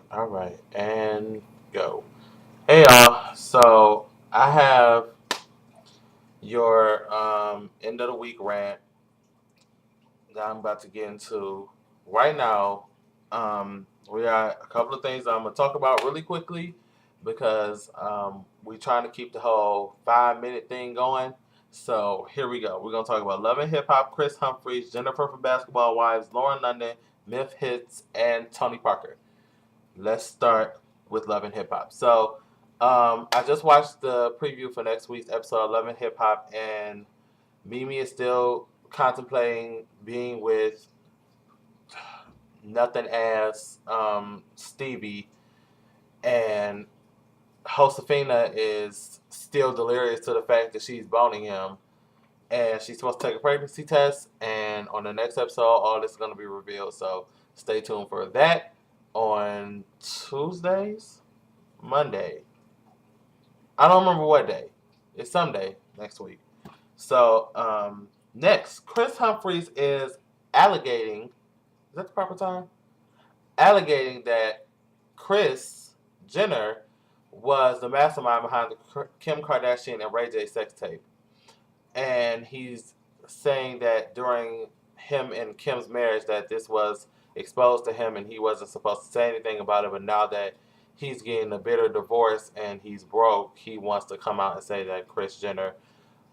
All right, and go. Hey y'all. So I have your end of the week rant that I'm about to get into right now. We got a couple of things I'm gonna talk about really quickly because we're trying to keep the whole 5 minute thing going. So here we go. We're gonna talk about Love and Hip Hop, Kris Humphries, Jennifer from Basketball Wives, Lauren London, Memphitz, and Tony Parker. Let's start with Love and Hip Hop. So, I just watched the preview for next week's episode of Love and Hip Hop, and Mimi is still contemplating being with nothing as Stevie, and Josefina is still delirious to the fact that she's boning him, and she's supposed to take a pregnancy test. And on the next episode, all this is going to be revealed. So, stay tuned for that on Tuesdays, Monday. I don't remember what day. It's Sunday next week. So next, Kris Humphries is allegating. Is that the proper term? Allegating that Kris Jenner was the mastermind behind the Kim Kardashian and Ray J sex tape, and he's saying that during him and Kim's marriage that this was exposed to him and he wasn't supposed to say anything about it, but now that he's getting a bitter divorce and he's broke, he wants to come out and say that Kris Jenner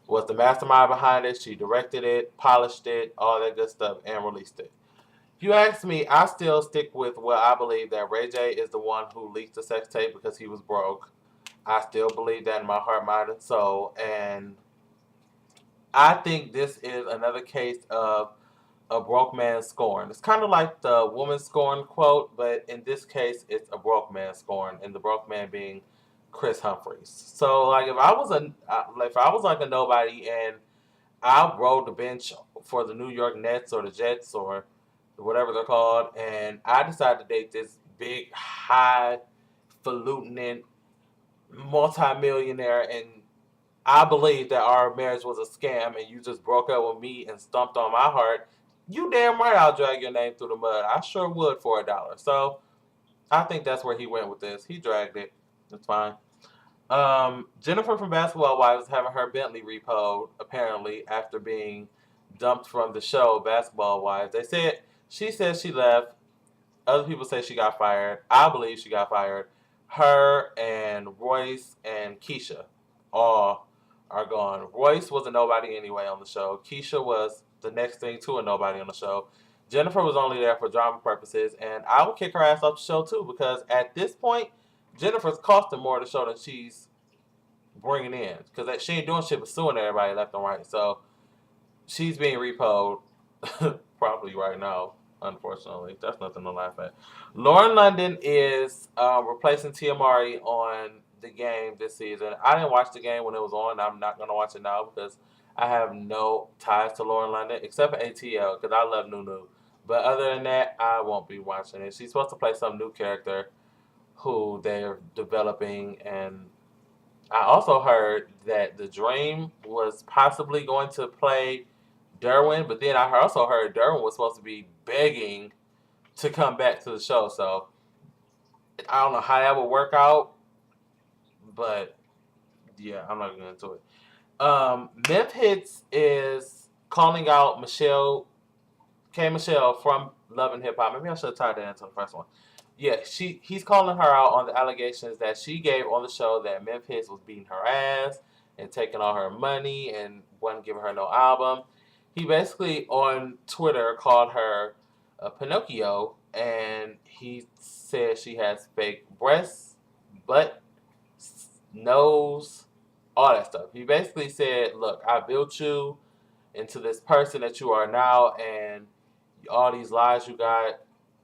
was the mastermind behind it. She directed it, polished it, all that good stuff, and released it. If you ask me, I still stick with what I believe that Ray J is the one who leaked the sex tape because he was broke. I still believe that in my heart, mind, and soul. And I think this is another case of a broke man scorn. It's kind of like the woman scorn quote, but in this case, it's a broke man scorn, and the broke man being Kris Humphries. So, like, if I was like a nobody and I rode the bench for the New York Nets or the Jets or whatever they're called, and I decided to date this big, highfalutin, multimillionaire, and I believe that our marriage was a scam and you just broke up with me and stumped on my heart, you damn right I'll drag your name through the mud. I sure would for $1. So I think that's where he went with this. He dragged it. It's fine. Jennifer from Basketball Wives is having her Bentley repoed, apparently, after being dumped from the show Basketball Wives. She said she left. Other people say she got fired. I believe she got fired. Her and Royce and Keisha all are gone. Royce was a nobody anyway on the show. Keisha was the next thing to a nobody on the show. Jennifer was only there for drama purposes, and I would kick her ass off the show too because at this point, Jennifer's costing more of the show than she's bringing in because she ain't doing shit but suing everybody left and right. So she's being repoed probably right now. Unfortunately, that's nothing to laugh at. Lauren London is replacing Tia Mowry on the game this season. I didn't watch the game when it was on. I'm not gonna watch it now because I have no ties to Lauren London except for ATL because I love Nunu. But other than that, I won't be watching it. She's supposed to play some new character who they're developing, and I also heard that the Dream was possibly going to play Derwin, but then I also heard Derwin was supposed to be begging to come back to the show. So I don't know how that would work out, but yeah, I'm not going to get into it. Memphitz is calling out Michelle from Love and Hip Hop. Maybe I should have tied that into the first one. Yeah, he's calling her out on the allegations that she gave on the show that Memphis was beating her ass and taking all her money and wasn't giving her no album. He basically on Twitter called her a Pinocchio, and he said she has fake breasts, butt, nose, all that stuff. He basically said, "Look, I built you into this person that you are now, and all these lies you got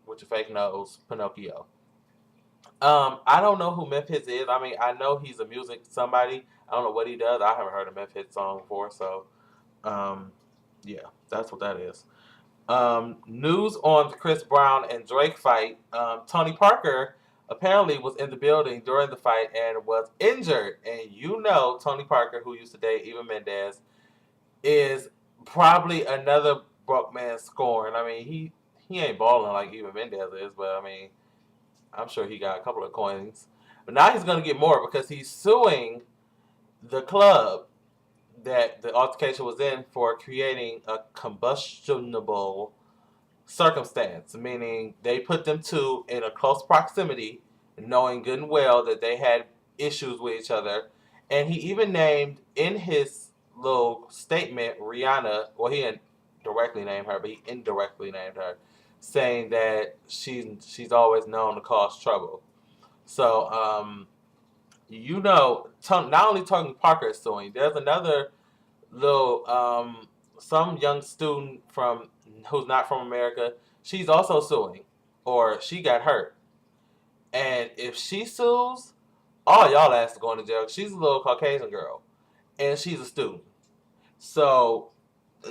with your fake nose, Pinocchio." I don't know who Memphis is. I mean, I know he's a music somebody. I don't know what he does. I haven't heard a Memphis song before, so um, yeah, that's what that is. News on the Chris Brown and Drake fight. Tony Parker apparently was in the building during the fight and was injured. And you know, Tony Parker, who used to date Eva Mendes, is probably another broke man scoring. I mean, he ain't balling like Eva Mendes is, but I mean, I'm sure he got a couple of coins. But now he's going to get more because he's suing the club that the altercation was in for creating a combustible circumstance, meaning they put them two in a close proximity, knowing good and well that they had issues with each other. And he even named in his little statement Rihanna, well, he didn't directly name her, but he indirectly named her, saying that she's always known to cause trouble. So, not only Tony Parker is suing, there's another little some young student from who's not from America. She's also suing, or she got hurt. And if she sues, all y'all ass is going to jail. She's a little Caucasian girl, and she's a student. So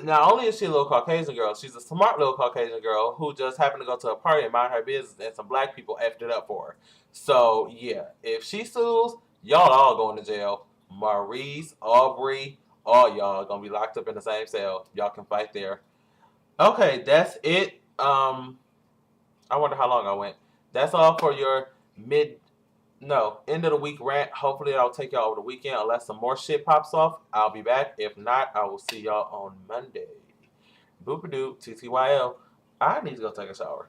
not only is she a little Caucasian girl, she's a smart little Caucasian girl who just happened to go to a party and mind her business, and some black people effed it up for her. So yeah, if she sues, y'all all going to jail. Maurice, Aubrey, all y'all are gonna be locked up in the same cell. Y'all can fight there. Okay, that's it. I wonder how long I went. That's all for your end of the week rant. Hopefully I'll take y'all over the weekend unless some more shit pops off. I'll be back. If not, I will see y'all on Monday. Boop-a-doo, TTYL. I need to go take a shower.